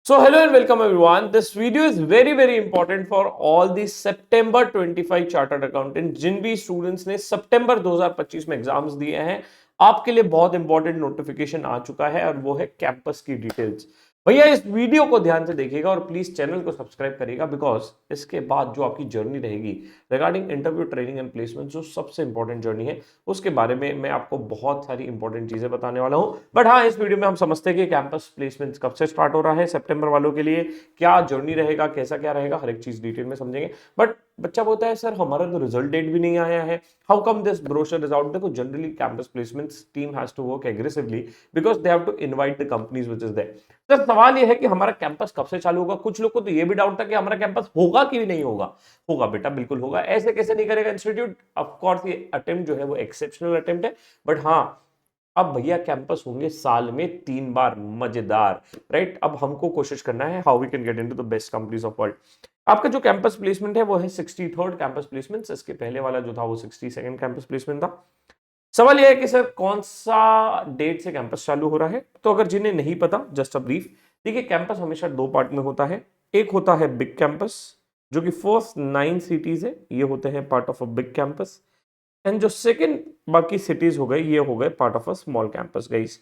So hello and welcome everyone. This video is very important for all the September 25 chartered accountant जिन भी students ने सितंबर 2025 में exams दिए हैं आपके लिए बहुत इंपॉर्टेंट नोटिफिकेशन आ चुका है और वो है कैंपस की डिटेल्स। भैया इस वीडियो को ध्यान से देखिएगा और प्लीज चैनल को सब्सक्राइब करिएगा बिकॉज इसके बाद जो आपकी जर्नी रहेगी regarding interview training and placement जो सबसे इंपॉर्टेंट जर्नी है उसके बारे में मैं आपको बहुत सारी इंपॉर्टेंट चीजें बताने वाला हूं। बट हाँ, इस वीडियो में हम समझते हैं कि कैंपस प्लेसमेंट कब से स्टार्ट हो रहा है सितंबर वालों के लिए, क्या जर्नी रहेगा, कैसा क्या रहेगा, हर एक चीज डिटेल में समझेंगे। बट बच्चा बोलता है सर हमारा तो रिजल्ट डेट भी नहीं आया है, how come this brochure is out. देखो generally campus placements team has to work aggressively because they have to invite the companies which is there. तो सवाल ये है कि हमारा कैंपस कब से चालू होगा। कुछ लोग को तो ये भी डाउट था कि हमारा कैंपस होगा कि नहीं होगा। होगा बेटा, बिल्कुल होगा। ऐसे कैसे नहीं करेगा इंस्टीट्यूट। ऑफ कोर्स ये अटेम्प्ट जो है वो एक्सेप्शनल अटेम्प्ट है, बट हाँ अब भैया कैंपस होंगे साल में 3 बार। मजेदार, राइट। अब हमको कोशिश करना है how we can get into the best companies of world. आपका जो कैंपस प्लेसमेंट है वो है 63rd कैंपस प्लेसमेंट। इसके पहले वाला जो था वो 62nd कैंपस प्लेसमेंट था। सवाल यह है कि सर कौन सा डेट से कैंपस चालू हो रहा है। तो अगर जिन्हें नहीं पता, जस्ट अ ब्रीफ। देखिए कैंपस हमेशा दो पार्ट में होता है। एक होता है बिग कैंपस जो कि फर्स्ट 9 सिटीज है, ये होते हैं part of a big campus. And जो सेकंड बाकी सिटीज हो गए ये हो गए part of a small campus guys,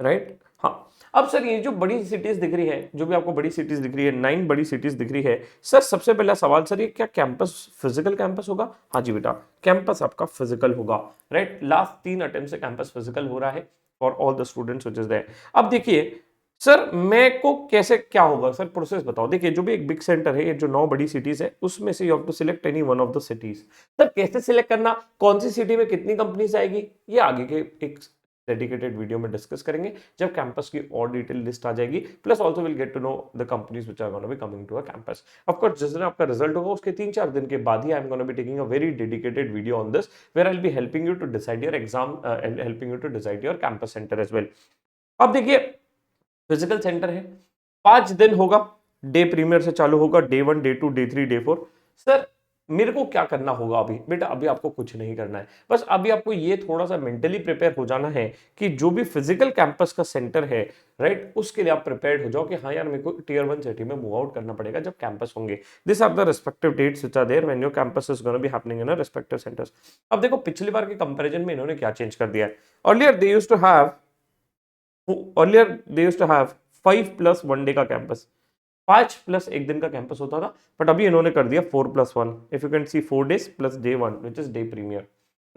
right. हाँ, अब सर ये जो बड़ी सिटीज दिख रही है, जो भी आपको बड़ी सिटीज दिख रही है, 9 बड़ी सिटीज दिख रही है, सर सबसे पहला सवाल सर ये क्या कैंपस फिजिकल कैंपस होगा। हाँ जी बेटा, कैंपस आपका फिजिकल होगा, राइट। लास्ट 3 अटेम्प्ट से कैंपस फिजिकल हो रहा है for all the students which is there. अब देखिए सर मैं को कैसे क्या होगा, सर प्रोसेस बताओ। देखिए जो भी एक बिग सेंटर है, ये जो 9 बड़ी सिटीज है उसमें से you have to select any one of the cities. Sir कैसे सिलेक्ट करना, कौन सी सिटी में कितनी कंपनीज आएगी, ये आगे के एक डेडिकेटेड वीडियो में डिस्कस करेंगे जब कैंपस की और डिटेल लिस्ट आ जाएगी। Plus also will get to know the companies which are gonna be coming to a campus. Of course जिस दिन आपका रिजल्ट होगा उसके 3-4 दिन के बाद ही I am gonna be taking a very dedicated video on this where I will be helping you to decide your exam and helping you to decide your campus centre as well. अब देखिए physical centre है, 5 दिन होगा। Day premiere से चालू होगा, day 1, day 2, day 3, day 4। Sir मेरे को क्या करना होगा अभी बेटा, अभी आपको कुछ नहीं करना है। बस अभी आपको ये थोड़ा सा मेंटली प्रिपेयर हो जाना है कि जो भी फिजिकल कैंपस का सेंटर है, राइट, उसके लिए आप प्रिपेयर्ड हो जाओ कि हाँ यार मेरे को टियर 1 सिटी में मूव आउट करना पड़ेगा जब कैंपस होंगे। This are the respective dates which are there when your campus is gonna be happening in a respective centres. अब देखो पिछली बार के कंपैरिजन में इन्होंने क्या चेंज कर दिया है। Earlier they used to have earlier they used to have 5+1 day का कैंपस, 5+1 दिन का कैंपस होता था। बट अभी इन्होंने कर दिया 4+1। If you can see 4 days plus day 1 which is day premier.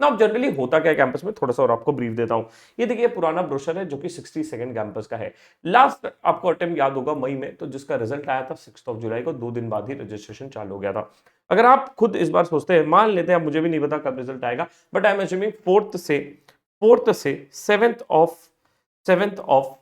ना अब जनरली होता क्या है कैंपस में, थोड़ा सा और आपको ब्रीफ देता हूं। ये देखिए पुराना ब्रोशर है जो कि 62nd कैंपस का है। लास्ट आपको अटेम्प्ट याद होगा मई में, तो जिसका रिजल्ट आया था 6 जुलाई को, 2 दिन बाद ही रजिस्ट्रेशन चालू हो गया था। अगर आप खुद इस बार सोचते हैं, मान लेते हैं मुझे भी नहीं पता कब रिजल्ट आएगा, but I am assuming 4th से 7th ऑफ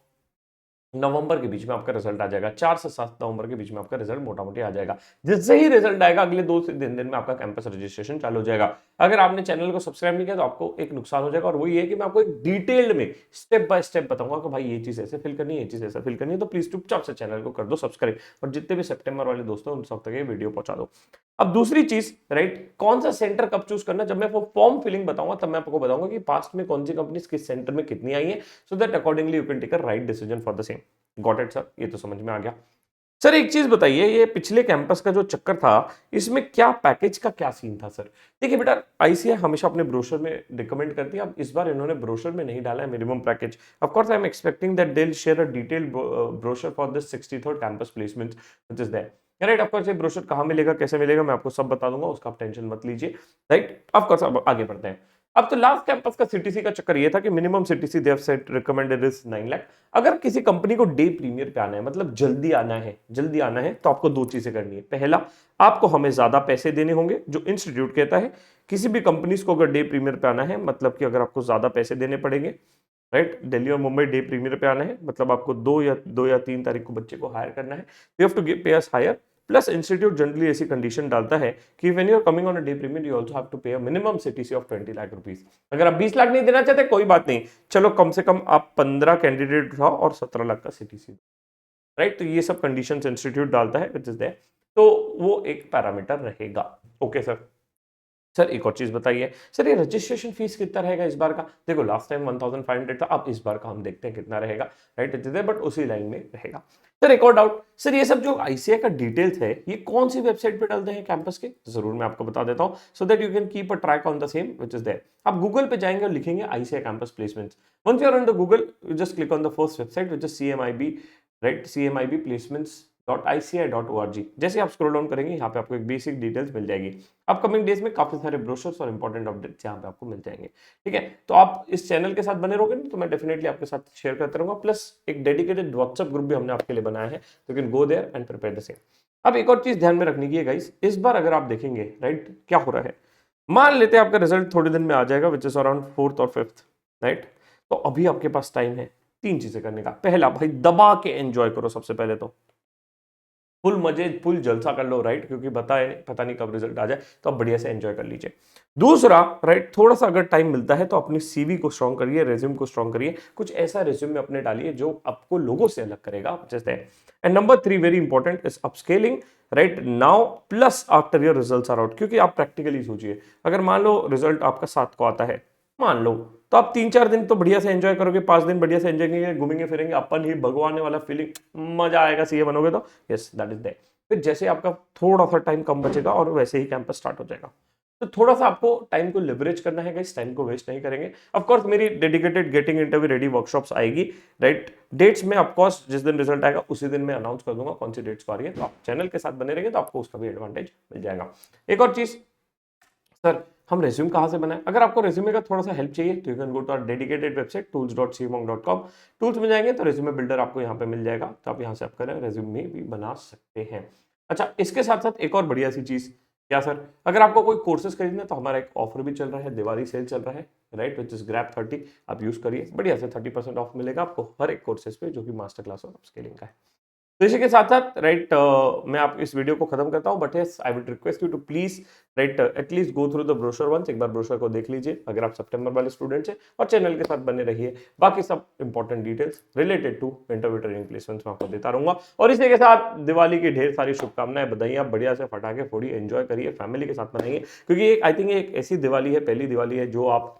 नवंबर के बीच में आपका रिजल्ट आ जाएगा। 4 से 7 नवंबर के बीच में आपका रिजल्ट मोटा मोटी आ जाएगा। जिससे ही रिजल्ट आएगा अगले 2 से 3 दिन में आपका कैंपस रजिस्ट्रेशन चालू हो जाएगा। अगर आपने चैनल को सब्सक्राइब नहीं किया तो आपको एक नुकसान हो जाएगा, और वो ये है कि मैं आपको एक डिटेल्ड में स्टेप बाय स्टेप बताऊंगा कि भाई ये चीज ऐसे फिल करनी है, ये चीज ऐसे फिल करनी है। तो प्लीज चुपचाप से चैनल को कर दो सब्सक्राइब, और जितने भी सितंबर वाले दोस्तों उन सब तक ये वीडियो पहुंचा दो। अब दूसरी चीज, राइट, कौन सा सेंटर कब चूज करना, जब मैं वो फॉर्म फिलिंग बताऊंगा तब मैं आपको बताऊंगा कि पास्ट में कौन सी कंपनी किस सेंटर में कितनी आई है, so that accordingly you can take a right decision for the same. Got it sir, ये तो समझ में आ गया। सर एक चीज बताइए, ये पिछले कैंपस का जो चक्कर था इसमें क्या पैकेज का क्या सीन था सर। देखिए बेटा आईसीआई हमेशा अपने ब्रोशर में रिकमेंड करती है, अब इस बार इन्होंने ब्रोशर में नहीं डाला है minimum package. Of course I am expecting that they will share a detailed brochure for this 63rd campus placement which is there, right. Of course ये ब्रोशर कहां मिलेगा, कैसे मिलेगा, मैं आपको सब बता दूंगा, उसका आप टेंशन मत लीजिए, राइट। ऑफ कोर्स अब आगे बढ़ते हैं। अब तो लास्ट कैंपस का सीटीसी का चक्कर ये था कि minimum CTC they have set recommended is 9 lakh. अगर किसी कंपनी को डे प्रीमियर पे आना है, मतलब जल्दी आना है, तो आपको 2 चीजें करनी है। पहला, आपको हमें ज्यादा पैसे देने होंगे, जो इंस्टीट्यूट कहता है किसी भी कंपनीज को अगर डे प्रीमियर पे आना है, मतलब कि अगर आपको ज्यादा पैसे देने पड़ेंगे, राइट। दिल्ली और मुंबई डे प्रीमियर पे आना है, मतलब आपको 2 या 3 तारीख को बच्चे को हायर करना है, you have to pay us higher. Plus institute generally ऐसी कंडीशन डालता है कि when you are coming on a day premier you also have to pay a minimum CTC of 20 lakh rupees. अगर आप 20 लाख नहीं देना चाहते कोई बात नहीं, चलो कम से कम आप 15 कैंडिडेट उठाओ और 17 लाख का सीटीसी, राइट। तो ये सब कंडीशन इंस्टीट्यूट डालता है विच इज देयर, तो वो एक पैरामीटर रहेगा। ओके सर, सर एक और चीज बताइए सर, ये रजिस्ट्रेशन फीस कितना रहेगा इस बार का? देखो लास्ट टाइम 1500 था, अब इस बार का हम देखते हैं कितना रहेगा, राइट, बट उसी लाइन में रहेगा। सर एक और डाउट, सर ये सब जो आईसीआई का डिटेल्स है ये कौन सी वेबसाइट पे डालते हैं कैंपस के? जरूर मैं आपको बता देता हूँ, so that you can keep a track on the same which is there. आप गूगल पे जाएंगे और लिखेंगे ICI campus placements. Once you are on the Google, you just click on the first website which is CMIB, right, CMIB placements.ici.org। जैसे आप scroll down करेंगे यहाँ पे आपको एक बेसिक डिटेल्स मिल जाएगी। अपकमिंग डेज में काफी सारे ब्रोशर्स और इंपॉर्टेंट अपडेट्स यहाँ पे आपको मिल जाएंगे। ठीक है, तो आप इस चैनल के साथ बने रहोगे ना, तो मैं डेफिनेटली आपके साथ शेयर करता रहूंगा। प्लस एक डेडिकेटेड व्हाट्सएप ग्रुप भी हमने आपके लिए बनाया है, तो you can go there and prepare the same. अब एक और चीज ध्यान में रखनी की है गाइस, इस बार अगर आप देखेंगे, राइट, क्या हो रहा है, मान लेते हैं आपका रिजल्ट थोड़े दिन में आ जाएगा विच इज अराउंड 4th और 5th, राइट, तो अभी आपके पास टाइम है 3 चीजें करने का। पहला, भाई दबा के एंजॉय करो, सबसे पहले तो फुल मजे फुल जलसा कर लो, राइट, क्योंकि पता नहीं कब रिजल्ट आ जाए, तो आप बढ़िया से एंजॉय कर लीजिए। दूसरा, राइट, थोड़ा सा अगर टाइम मिलता है तो अपनी सीवी को स्ट्रॉन्ग करिए, रेज्यूम को स्ट्रॉन्ग करिए, कुछ ऐसा रेज्यूम में अपने डालिए जो आपको लोगों से अलग करेगा जैसे। And number 3 very important is upscaling, right now plus after your results are out. क्योंकि आप प्रैक्टिकली सोचिए, अगर मान लो रिजल्ट आपका 7 को आता है, मान लो, तो आप 3-4 दिन तो बढ़िया से एंजॉय करोगे, 5 दिन बढ़िया से एंजॉय करेंगे, घूमेंगे फिरेंगे, अपन ही भगवान वाला फीलिंग, मजा आएगा सीए बनोगे तो। Yes, that is that. फिर जैसे आपका थोड़ा सा टाइम कम बचेगा और वैसे ही कैंपस स्टार्ट हो जाएगा, तो थोड़ा सा आपको टाइम को लिवरेज करना है गाइस, टाइम को वेस्ट नहीं करेंगे। ऑफ कोर्स मेरी dedicated getting interview ready workshops आएगी, राइट, डेट्स में ऑफ कोर्स जिस दिन रिजल्ट आएगा उसी दिन मैं अनाउंस कर दूंगा कौन सी डेट्स को आ रही है, तो आप चैनल के साथ बने रहेंगे तो आपको उसका भी एडवांटेज मिल जाएगा। एक और चीज, सर हम रेज्यूम कहाँ से बनाए? अगर आपको रेज्यूमे का थोड़ा सा हेल्प चाहिए तो you can go to our dedicated website tools.cmonk.com। Tools में जाएंगे तो रेज्यूमे बिल्डर आपको यहाँ पे मिल जाएगा, तो आप यहाँ से आप करें रेज्यूमे भी बना सकते हैं। अच्छा, इसके साथ साथ एक और बढ़िया सी चीज, क्या सर, अगर आपको कोई कोर्सेज खरीदना है तो हमारा एक ऑफर भी चल रहा है, दिवाली सेल चल रहा है, राइट, विच इज ग्रैब 30। आप यूज करिए, बढ़िया से 30% ऑफ मिलेगा आपको हर एक कोर्सेज पे, जो कि मास्टर क्लास और अपस्केलिंग का है। तो इसी के साथ साथ, राइट, मैं आप इस वीडियो को खत्म करता हूं, but yes I would request you to please, right, at least go through the brochure once. एक बार ब्रोशर को देख लीजिए अगर आप सितंबर वाले स्टूडेंट्स हैं, और चैनल के साथ बने रहिए। बाकी सब important details related to interview training placements में आपको देता रहूंगा। और इसी के साथ दिवाली की ढेर सारी शुभकामनाएं, बधाइयां, बढ़िया से फटाके फोड़िए, एंजॉय करिए, फैमिली के साथ मनाइए, क्योंकि एक आई थिंक एक ऐसी दिवाली है, पहली दिवाली है जो आप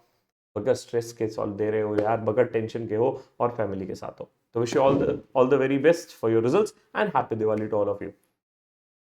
बगैर स्ट्रेस के सॉल्व दे रहे हो यार, बगैर टेंशन के हो और फैमिली के साथ हो। तो wish you all the very best for your results and happy Diwali to all of you.